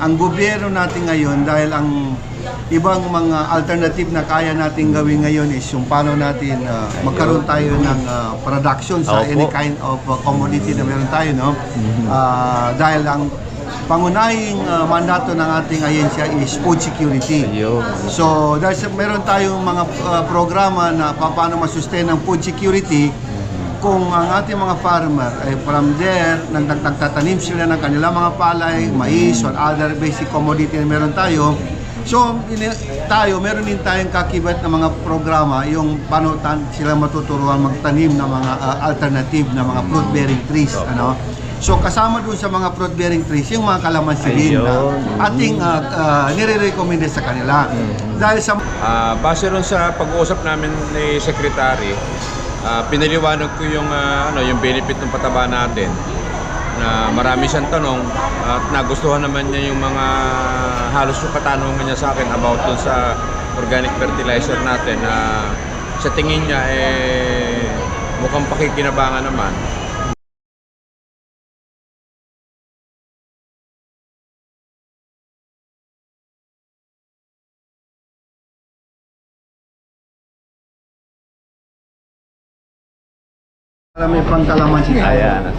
ang gobyerno natin ngayon, dahil ang ibang mga alternative na kaya natin gawin ngayon is yung paano natin magkaroon tayo ng production sa any kind of commodity na meron tayo, no? Dahil ang pangunahing mandato ng ating ahensya is food security. So dahil meron tayong mga programa na paano masustain ang food security, kung ang ating mga farmer ay from there, nagtatanim sila ng kanilang mga palay, mais, or other basic commodity na meron tayo. So, meron din tayong kakibat na mga programa, yung paano sila matuturuan magtanim ng mga alternative na mga fruit-bearing trees. Ano? So, kasama dun sa mga fruit-bearing trees, yung mga kalamansi din na ating nire-recommend sa kanila. Dahil sa... base ron sa pag-uusap namin ni Secretary, pinaliwanag ko yung, yung benefit ng pataba natin. Na marami siyang tanong at nagustuhan naman niya yung mga halos yung katanungan niya sa akin about dun sa organic fertilizer natin na sa tingin niya mukhang pakikinabangan naman. Marami pang kalamansi. Ayan.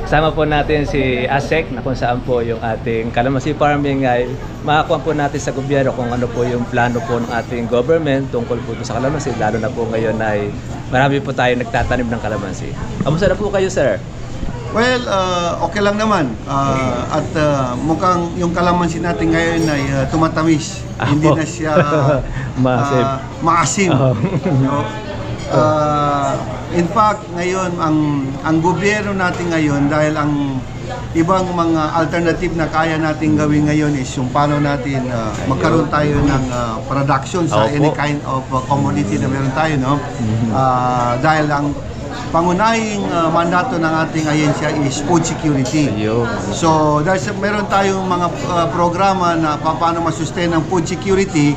Kasama po natin si ASEC na kung saan po yung ating kalamansi farming ay makakuha po natin sa gobyerno kung ano po yung plano po ng ating government tungkol po sa kalamansi. Lalo na po ngayon ay marami po tayo nagtatanim ng kalamansi. Kamusta na po kayo, sir? Well, okay lang naman. At mukhang yung kalamansi natin ngayon ay tumatamis. Hindi na siya maasim. In fact, ngayon ang gobyerno natin ngayon, dahil ang ibang mga alternative na kaya natin gawin ngayon is yung paano natin magkaroon tayo ng production sa any kind of commodity na meron tayo, no? Dahil ang pangunahing mandato ng ating ahensya is food security. So dahil meron tayong mga programa na paano masustain ang food security,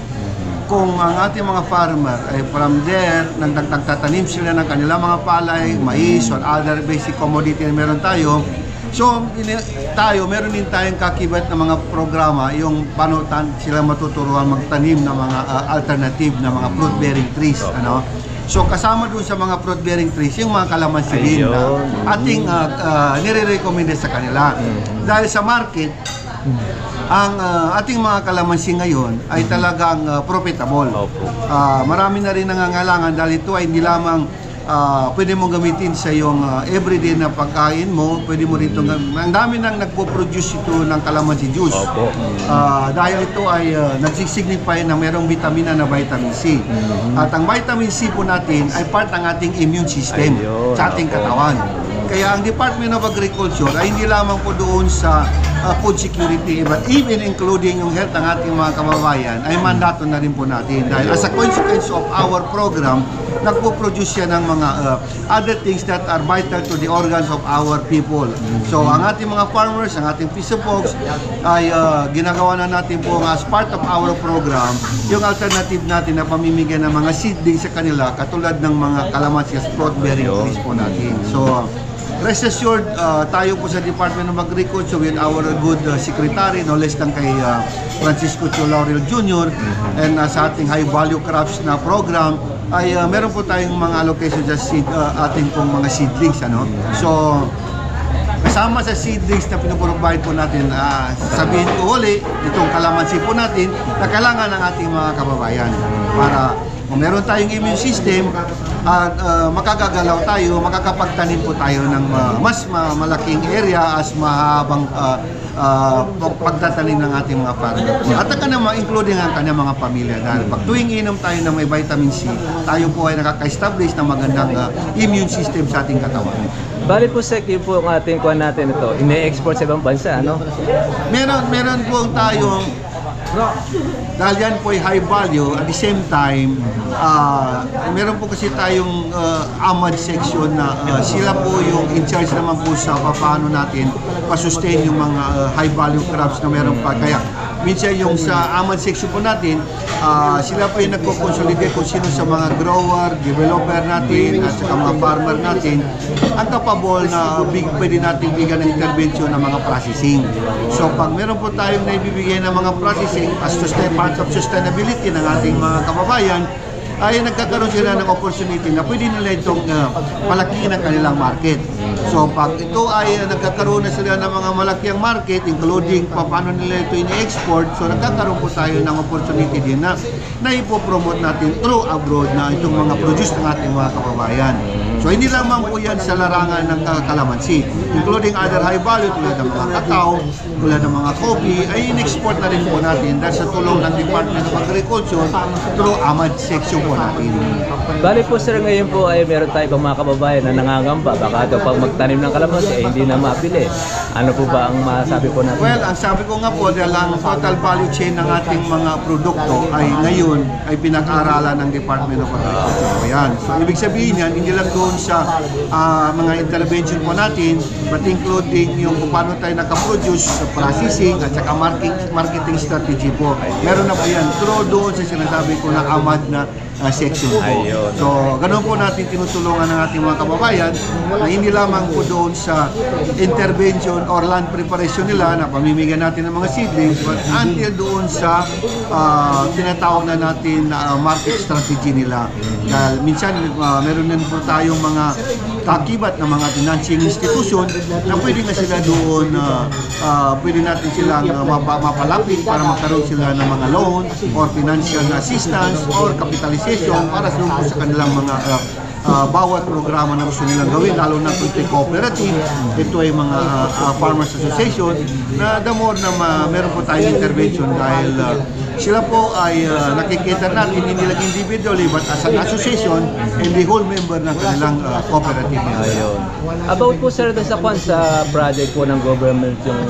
kung ang ating mga farmer ay from there, nagtatanim sila ng kanilang mga palay, mais, or other basic commodity na meron tayo. So, meron din tayong kakibat na mga programa, yung paano sila matuturuan magtanim ng mga alternative na mga fruit-bearing trees. Ano? So, kasama dun sa mga fruit-bearing trees, yung mga kalamansi din na ating nire-recommend sa kanila. Dahil sa market, ang ating mga kalamansi ngayon ay talagang profitable. Marami na rin nangangailangan dahil ito ay hindi lamang pwede mo gamitin sa iyong everyday na pagkain mo, pwede mo rito, ang dami nang nagpo-produce ito ng kalamansi juice. Dahil ito ay nagsisignify na mayroong vitamina na vitamin C. At ang vitamin C po natin ay part ng ating immune system sa ating katawan. Kaya ang Department of Agriculture ay hindi lamang po doon sa food security, but even including yung health ng ating mga kababayan, ay mandato na rin po natin. Dahil as a consequence of our program, nagpo-produce siya ng mga other things that are vital to the organs of our people. So ang ating mga farmers, ang ating piso folks, ay ginagawa na natin po as part of our program, yung alternative natin na pamimigay ng mga seedlings sa kanila, katulad ng mga kalamansi at fruit-bearing trees po natin. So, rest assured, tayo po sa Department of Agriculture with our good secretary, no less than kay Francisco Laurel Jr. And sa ating high value crops na program, ay meron po tayong mga allocation sa ating pong mga seedlings. Ano? So, kasama sa seedlings na pinoprovide po natin, sabihin ko uli, itong kalamansi po natin na kailangan ng ating mga kababayan para kung meron tayong immune system at makagagalaw tayo, makakapagtanim po tayo ng mas malaking area as mahabang pagtatanim ng ating mga farmer. At including ang kanyang mga pamilya. Dahil pag tuwing inom tayo ng may vitamin C, tayo po ay nakaka-establish ng magandang immune system sa ating katawan. Bali po, Sek, yun po ang ating kuha natin ito. Ine-export sa ibang bansa, ano? Meron po tayong dahil yan po ay high value, at the same time, meron po kasi tayong AMAD section na sila po yung in charge naman po sa paano natin pasustain yung mga high value crops na meron pa. Kaya minsan yung sa Amad section po natin, sila po yung nagko-consolidate kung sino sa mga grower, developer natin, at saka mga farmer natin, ang capable na pwede natin bigyan ng intervention ng mga processing. So pag meron po tayong naibibigay ng mga processing as part of sustainability ng ating mga kababayan, ay nagkakaroon sila ng opportunity na pwede nila itong palakihin ang kanilang market. So pag ito ay nagkakaroon na sila ng mga malakiang market, including paano nila ito ini-export, so nagkakaroon po tayo ng opportunity din na ipopromote natin through abroad na itong mga produce ng ating mga kababayan. So hindi lamang po yan sa larangan ng kalamansi, including other high value tulad ng mga kakao, tulad ng mga coffee, ay in-export na rin po natin dahil sa tulong ng Department of Agriculture through Amad section po natin. Bali po sir, ngayon po ay meron tayo pang mga kababayan na nangangamba. Baka daw pag magtanim ng kalamansi ay hindi na mapili. Ano po ba ang masabi po natin? Well, ang sabi ko nga po, dahil ang total value chain ng ating mga produkto ay ngayon ay pinag-aaralan ng Department of Agriculture. Ayan. So, ibig sabihin yan, hindi lang doon sa mga intervention po natin, but including yung kung paano tayo nakaproduce, processing, at saka marketing strategy po. Meron na po yan. Through doon sa sinasabi ko na Amad na section po. Ayun. So, ganun po natin tinutulungan ng ating mga kababayan na hindi lamang po doon sa intervention or land preparation nila na pamimigyan natin ng mga seedlings, but until doon sa tinatawag na natin na market strategy nila. Dahil minsan meron din po tayong mga kakibat ng mga financing institution na pwede nga sila doon, pwede natin silang mapalapit para magkaroon sila ng mga loan or financial assistance or capitalization para sa kanilang mga bawat programa na gusto nilang gawin, lalo na kung ito cooperative, ito ay mga farmers association, na the more na meron po tayong intervention dahil sila po ay nakikita natin hindi lang individually but as an association and the whole member ng kanilang cooperative. Ayun. About po sir sa project po ng government, yung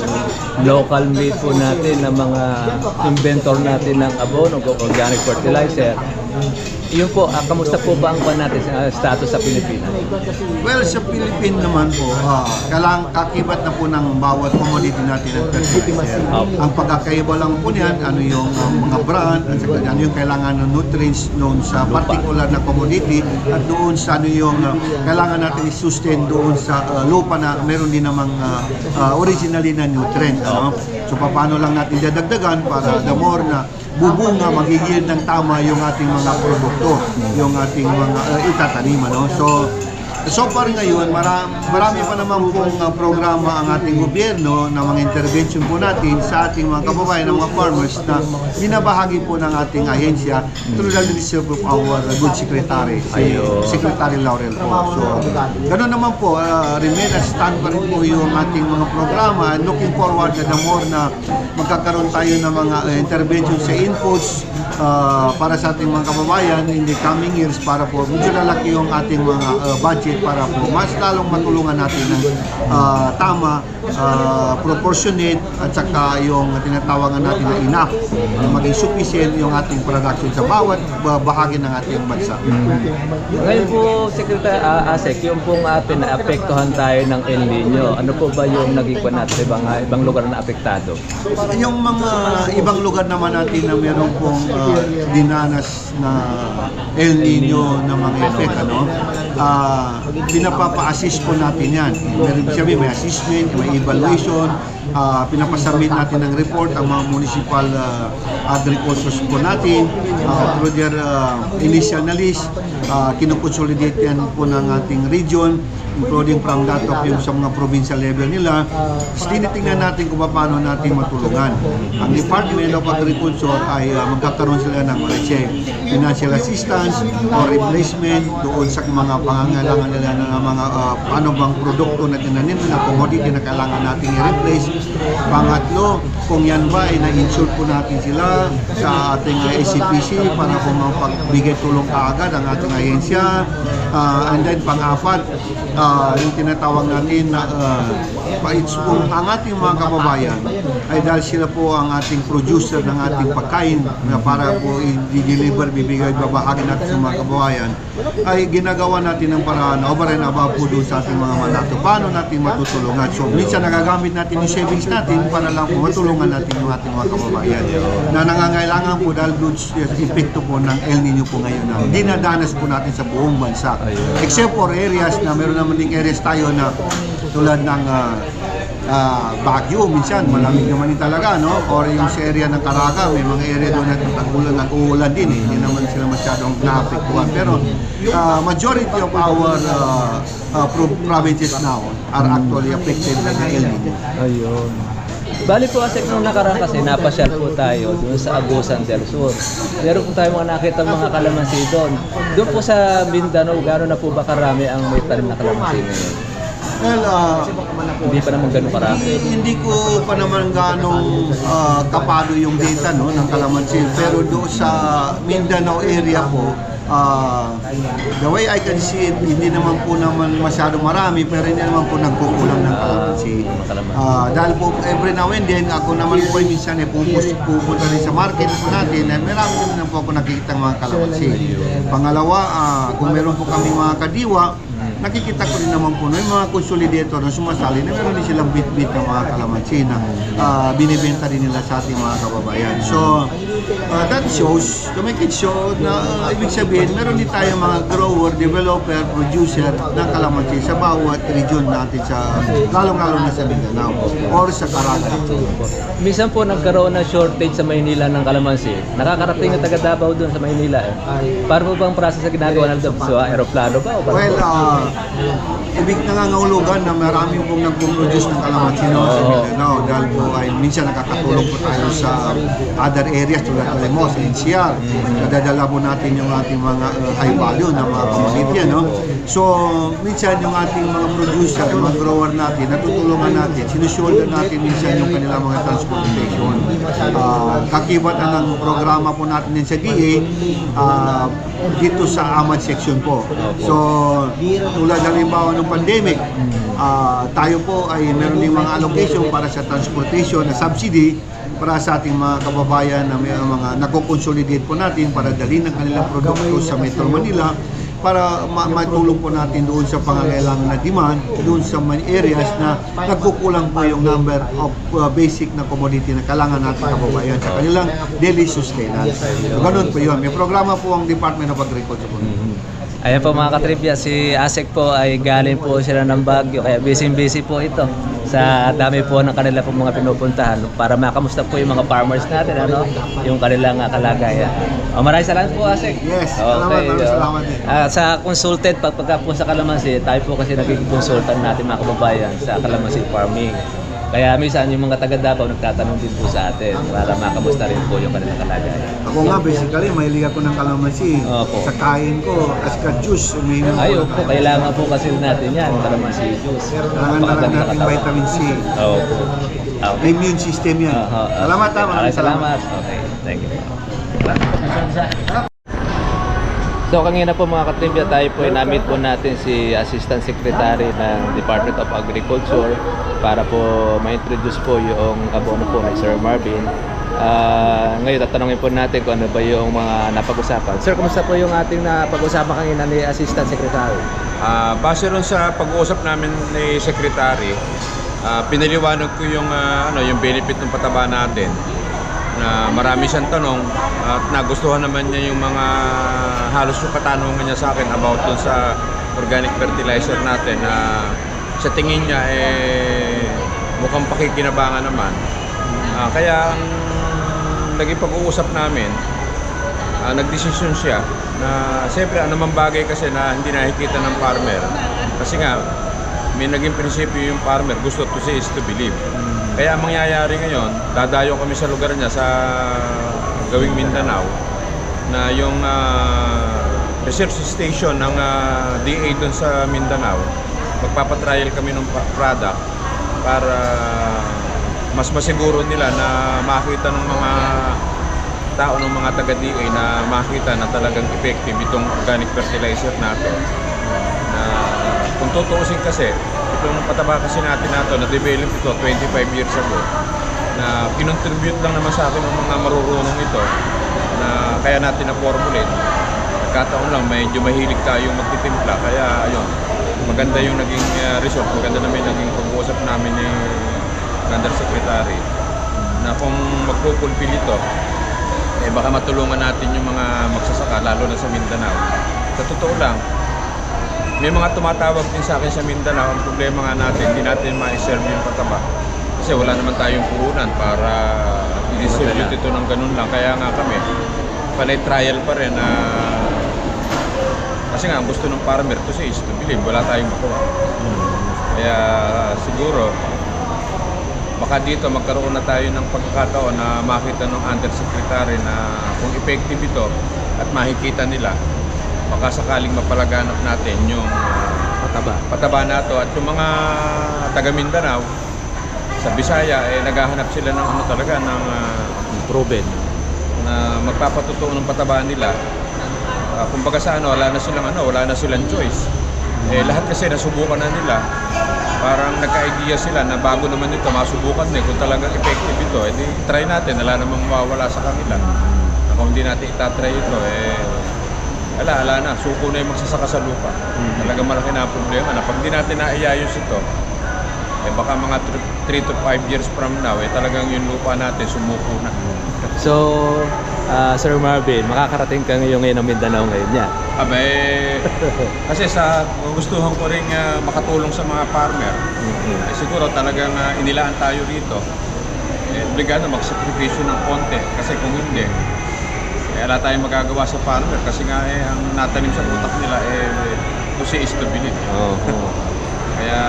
local made po natin ng mga inventor natin ng abono, organic fertilizer. Yun po, kamusta po ba ang natin status sa Pilipinas? Well, sa Philippines naman po, kakibat na po ng bawat commodity natin ng fertilizer. Ang pagkakaiba lang po niyan, ano yung mga brand, at saka ano yung kailangan ng nutrients noon sa particular na commodity, at doon sa ano yung kailangan natin i-sustain doon sa lupa na meron din namang originally na nutrient. So, paano lang natin dadagdagan para the more na bubunga, magiging ng tama yung ating mga produkto, yung ating mga itatanim. So far ngayon, marami pa naman pong programa ang ating gobyerno na mga intervention po natin sa ating mga kababayan, ng mga farmers na binabahagi po ng ating ahensya through the leadership of our good secretary, si Secretary Laurel po. So, ganoon naman po, remain at stand pa rin po yung ating mga programa, and looking forward na the more na magkakaroon tayo ng mga intervention sa inputs para sa ating mga kababayan in the coming years para po medyo lalaki yung ating mga budget para po mas lalong matulungan natin ng tama, proportionate, at saka yung tinatawagan natin na enough, na maging sufficient yung ating production sa bawat bahagi ng ating bansa. Ngayon po, Secretary Asek, yung pong atin na apektuhan tayo ng El Nino, ano po ba yung naging pa natin ibang lugar na apektado? Yung mga ibang lugar naman natin na meron pong dinanas na El Nino na mga effect, pinapapa-assist po natin yan. Meron siya may assessment, may evaluation, pinapasubmit natin ng report ang mga municipal agricultures po natin through their initial list, kinukonsolidate yan po ng ating region, including from that of yung sa mga provincial level nila. Tinitingnan natin kung paano natin matulungan. Ang Department of Agriculture ay magkakaroon sila ng financial assistance or replacement doon sa mga pangangailangan nila ng mga paano bang produkto na tinanim na commodity na kailangan natin i-replace. Pangatlo, kung yan ba ay na-insure po natin sila sa ating ACPC para kung mapagbigay tulong kaagad ang ating ahensya. And then pang-apat, yung tinatawag natin na ang ating mga kababayan ay dahil sila po ang ating producer ng ating pagkain na para po i-deliver, bibigay, babahagi natin sa mga kababayan, ay ginagawa natin ng paraan over and above po doon sa ating mga mandato. Paano natin matutulungan? So, minsan nagagamit natin yung savings natin para lang po matulungan natin yung ating mga kababayan na nangangailangan po dahil doon sa epekto po ng El Nino po ngayon na dinadanas po natin sa buong bansa. Except for areas na meron naman ding areas tayo na tulad ng Baguio, minsan malamig naman din talaga, no? Or yung sa area ng Caraga, may mga area doon na nag-uulan din, hindi naman sila masyadong naapektuhan. Pero majority of our provinces now are actually affected by the El Nino. Ayun. Bali po kasi nung nakaraan kasi napasyal po tayo doon sa Agusan del Sur. Meron po tayo mga nakita mga kalamansi doon. Doon po sa Mindanao, gano'n na po ba karami ang may tanim na kalamansi ngayon? Well, Hindi pa naman gano'n karami. hindi ko pa naman ganong kapado yung data, no, ng kalamansi. Pero doon sa Mindanao area po, the way I can see it, hindi naman po naman masyado marami, pero hindi naman po nagkukulang ng kalamansi. Dahil po every now and then, ako naman po minsan pupunta rin sa market po natin, marami naman po ako nakikita ng mga kalamansi. Pangalawa, kung meron po kami mga kadiwa, nakikita ko rin naman po yung mga consolidator na sumasali na meron din silang bit-bit ng mga kalamansi na binibenta rin nila sa ating mga kababayan. So, that shows, to make it show na ibig sabihin, meron din tayo mga grower, developer, producer ng kalamansi sa bawat region natin, sa lalong-lalo na sa Mindanao or sa Caraga. Minsan po nagkaroon ng shortage sa Maynila ng kalamansi. Nakakarating na taga Davao doon sa Maynila. Paano po bang process na ginagawa na doon? So, aeroplano ba? O Well, ibig nangangahulugan na marami pong nagpo-produce ng kalamansi sa Mindanao dahil po ay minsan nakakatulong po tayo sa other areas tulad ng Limos, NCR. Nadadala po natin yung ating mga high value na mga commodity, no? So, minsan yung ating mga producer, yung mga grower natin, natutulungan natin, sinushoulder natin minsan yung kanilang mga transportation. Kakibat na ng programa po natin din sa DA dito sa Amad section po. So, tulad halimbawa ng pandemic, tayo po ay meron din mga allocation para sa transportation na subsidy para sa ating mga kababayan na may mga nakokonsolidate po natin para dalhin ang kanilang produkto sa Metro Manila para matulong po natin doon sa pangangailangan na demand doon sa mga areas na nagkukulang po yung number of basic na commodity na kailangan natin kababayan sa kanilang daily sustenance. So, ganun po yun. May programa po ang Department of Agriculture. Ayan po mga katribya, si Asek po ay galing po sila ng Baguio, kaya busy po ito sa dami po ng kanila po mga pinupuntahan para makamusta po yung mga farmers natin, ano, yung kanilang kalagayan. Maraming salamat po, Asek. Yes, salamat din. Sa consulted, pagka po sa kalamansi, tayo po kasi nagiging consultant natin mga kababayan sa kalamansi farming. Kaya minsan yung mga taga Davao nagtatanong din po sa atin para makamusta rin po yung kanilang kalagayan. Ako nga, basically, mahilig ako ng kalamansi. Opo. Sa kain ko, as ka juice, umiinom ko. Ayun po, kailangan po kasi natin yan, kalamansi juice. Kailangan na lang natin vitamin C. Opo. Okay. Immune system yan. Salamat ha, maraming Salamat. Okay, thank you. So kanina po mga katribya, tayo po na-meet po natin si Assistant Secretary ng Department of Agriculture para po ma-introduce po yung abono po ni Sir Marvin. Ngayon tatanungin po natin kung ano ba yung mga napag-usapan. Sir, kumusta po yung ating napag-usapan kanina ni Assistant Secretary? Base ron sa pag-uusap namin ni Secretary, pinaliwanag ko yung, yung benefit ng pataba natin na marami siyang tanong at nagustuhan naman niya yung mga halos yung katanungan niya sa akin about dun sa organic fertilizer natin na sa tingin niya mukhang pakikinabangan naman. Kaya ang naging pag-uusap namin, nagdesisyon siya na siyempre anumang bagay kasi na hindi nakikita ng farmer kasi nga may naging prinsipyo yung farmer, gusto to see is to believe. Kaya ang mangyayari ngayon, dadayo kami sa lugar niya sa gawing Mindanao na yung research station ng DA doon sa Mindanao. Magpapatrial kami ng product para mas masiguro nila na makita ng mga tao ng mga taga-DA na makita na talagang effective itong organic fertilizer natin. Kung tutuusin kasi, itong pataba kasi natin na ito, na-develop ito 25 years ago, na kinontribute lang naman sa akin ng mga marurunong ito, na kaya natin na-formulate. Nagkataon lang, medyo mahilig tayong magtitimpla, kaya ayun, maganda yung naging result, maganda naman yung naging pag-uusap namin ni Undersecretary, na kung magpupulpil ito, eh baka matulungan natin yung mga magsasaka, lalo na sa Mindanao. Sa totoo lang, may mga tumatawag din sa akin sa Mindanao, ang problema nga natin, hindi natin ma-serve yung pataba. Kasi wala naman tayong puhunan para i-distribute ito ng ganun lang. Kaya nga kami, panay trial pa rin na kasi nga gusto ng farmer to say is to believe, wala tayong makuha. Kaya siguro, baka dito magkaroon na tayo ng pagkakataon na makita ng Undersecretary na kung effective ito at makikita nila, baka sakaling mapalaganap natin yung pataba na ito. At yung mga taga Mindanao, sa Bisaya, eh, naghahanap sila ng ano talaga, ng Proven. na magpapatutuo ng pataba nila. Kumbaga sa ano, wala na silang choice. Eh, lahat kasi nasubukan na nila. Parang nagka-idea sila na bago naman ito, masubukan na kung talagang effective ito. Eh, try natin, wala namang mawawala sa kanila. Kung hindi natin itatry ito, eh, wala na, suko na yung magsasaka sa lupa. Talagang malaki na ang problema na pag di natin naiayos ito, eh baka mga 3 to 5 years from now, eh talagang yung lupa natin sumuko na. So, Sir Marvin, makakarating ka ngayon ng Mindanao ngayon niya. Kasi sa gustuhan ko rin makatulong sa mga farmer, eh, siguro talagang inilaan tayo rito. Eh, obligado magsakripisyo ng konti kasi kung hindi, eh, wala tayong magagawa sa farmer kasi nga eh, ang natanim sa utak nila eh kasi is to believe. Kaya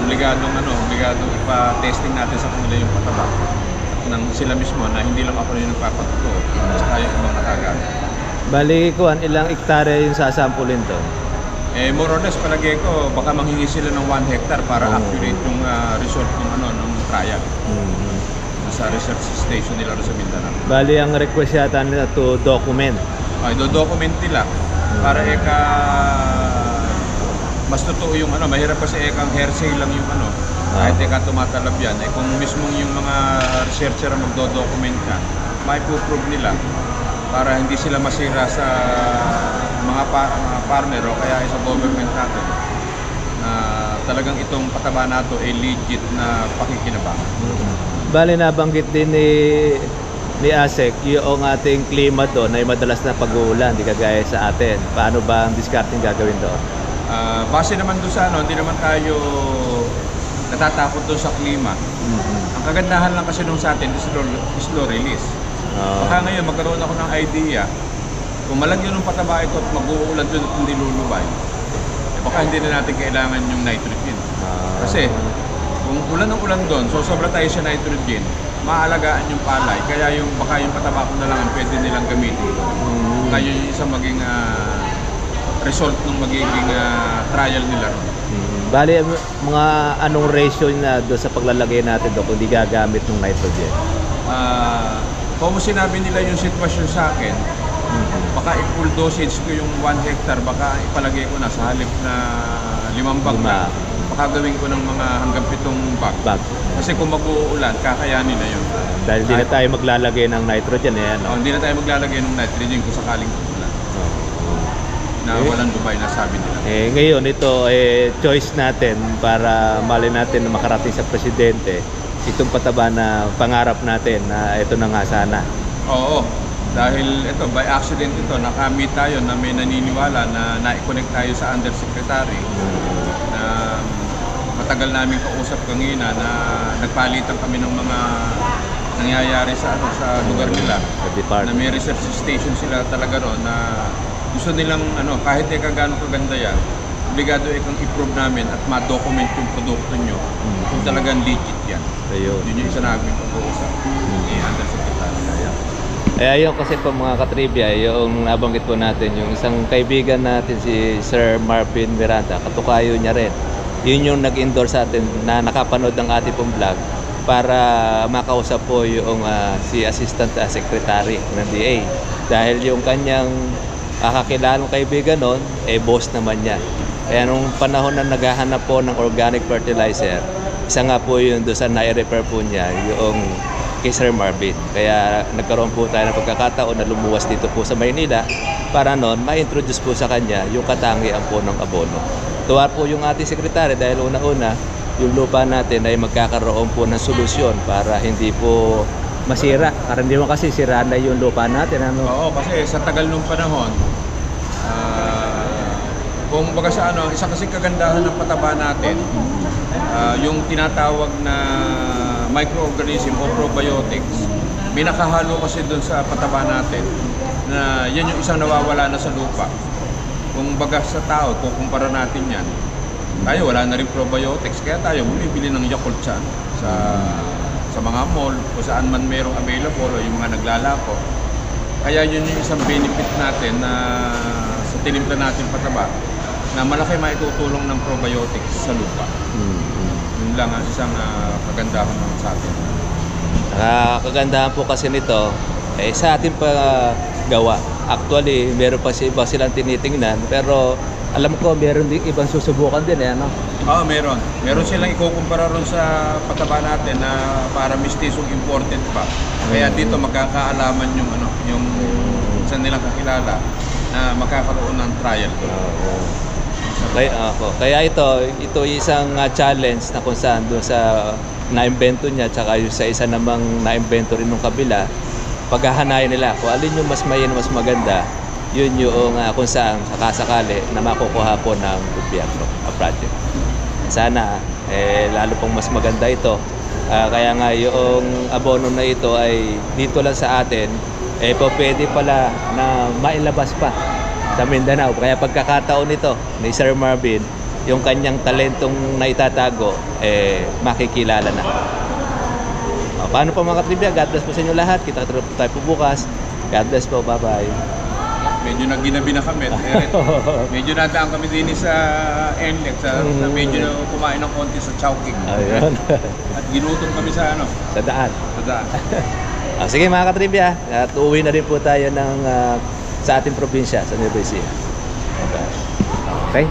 obligadong ipa-testing natin sa kanila yung pataba ng sila mismo na hindi lang ako yung nagpapatuto, mas tayo ibang nakagat. Bali, kuan, ilang ektarya yung sasampulin to? Eh, more or less, palagay ko, baka manghingi sila ng 1 hectare para accurate yung result ng trial. Sa research station nila sa Mindanao. Bali, ang request yata nila to document. Ay, do-document nila para mas totoo yung mahirap kasi ang hearsay lang yung kahit tumatalab yan. Eh, kung mismong yung mga researcher ang magdo-document ka, maipuprove nila para hindi sila masira sa mga farmer o kaya sa government natin na talagang itong pataba na ito ay legit na pakikinabangan. Bali, nabanggit din ni ASEC yung ating klima doon ay madalas na pag-uulan, di kagaya sa atin. Paano ba ang discarding gagawin doon? Base naman doon sa hindi naman tayo natatakot doon sa klima. Ang kagandahan lang kasi nung sa atin is slow release. Baka ngayon magkaroon ako ng idea, kung malagyan ng pataba ito at mag-uulan doon at hindi lulubay, eh baka hindi na natin kailangan yung nitrogen. Kasi kung ulan ng ulan doon, so sobra tayo sa nitrogen, maaalagaan yung palay, kaya baka yung pataba ko na lang ang pwede nilang gamitin. Kaya yung isang maging result ng magiging trial nila. Bali, mga anong ratio na doon sa paglalagay natin doon kung di gagamit ng nitrogen? Kung sinabi nila yung sitwasyon sa akin, baka i-full dosage ko yung 1 hectare, baka ipalagay ko na sa halip na 5 bag na. Baka gawin ko ng mga hanggang 7 bag. Kasi kung mag-uulan, kakayanin na yun. Dahil di na tayo maglalagay ng nitrogen hindi na tayo maglalagay ng nitrogen kung sakaling uulan. Na walang Dubai na sabi nila. Ngayon ito choice natin para mali natin na makarating sa presidente itong pataba na pangarap natin na ito na nga sana. Oo, dahil ito by accident ito nakamit tayo na may naniniwala na na-connect tayo sa Undersecretary na matagal namin kausap kanina na nagpalitan kami ng mga nangyayari sa lugar nila na may research station sila talaga ron na gusto nilang kahit gaano kaganda yan, obligado ikang i-prove namin at ma-document yung produkto nyo kung talagang legit yan. Ayun. Yun yung isa namin pag-uusap ni Undersecretary. Ayun kasi po mga katribya, yung nabanggit po natin, yung isang kaibigan natin si Sir Marvin Miranda, katukayo niya rin. Yun yung nag-endorse sa atin na nakapanood ng ating pong vlog para makausap po yung si Assistant Secretary ng DA. Dahil yung kanyang kakakilalang kaibigan nun, boss naman niya. Kaya nung panahon na naghahanap po ng organic fertilizer, isa nga po yun doon sa nai-refer po niya, yung kay Sir Marvin. Kaya nagkaroon po tayo ng pagkakataon na lumuwas dito po sa Maynila para noon ma-introduce po sa kanya yung katangian po ng abono. Tuwa po yung ating sekretary dahil una-una yung lupa natin ay magkakaroon po ng solusyon para hindi po masira. Para hindi mo kasi sira na yung lupa natin. Ano? Oo, kasi sa tagal nung panahon, kung baga sa isa kasi kagandahan ng pataba natin, yung tinatawag na microorganism o probiotics, may nakahalo kasi doon sa pataba natin na yan yung isang nawawala na sa lupa. Kung baga sa tao, kukumpara natin yan, tayo wala na rin probiotics, kaya tayo bumibili ng Yakult sa mga mall o saan man merong available o yung mga naglalako. Kaya yun yung isang benefit natin na sa tinimpla natin pataba, na malaki maitutulong ng probiotics sa lupa. Yun lang ang isang kagandahan naman sa atin. Kagandahan po kasi nito, sa ating paggawa. Actually, meron pa iba silang tinitingnan, pero alam ko meron din ibang susubukan din ano? Oo, meron. Meron silang ikukumpara ron sa pataba natin na para mistisong imported pa. Kaya dito magkakaalaman yung saan nilang kakilala na magkakaroon ng trial. Kaya ito isang challenge na kung saan doon sa na-invento niya tsaka yung sa isa namang na-invento rin ng kabila, paghahanayan nila kung alin yung mas maganda, yun yung kung saan sakasakali na makukuha po ng gobyerno project. Sana lalo pong mas maganda ito. Kaya nga yung abono na ito ay dito lang sa atin, po pwede pala na mailabas pa sa Mindanao. Kaya pagkakataon nito ni Sir Marvin, yung kanyang talentong naitatago, makikilala na. Paano po mga katribya? God bless po sa inyo lahat. Kita tayo po bukas. God bless po. Bye-bye. Medyo nagginabi na kami. Medyo nadaan kami din sa NLEX. Medyo kumain ng konti sa Chowking. Ayun. At ginutom kami sa Sa daan. Sa daan. Sige mga katribya, at uuwi na rin po tayo sa ating probinsya, sa Nueva Ecija. Okay.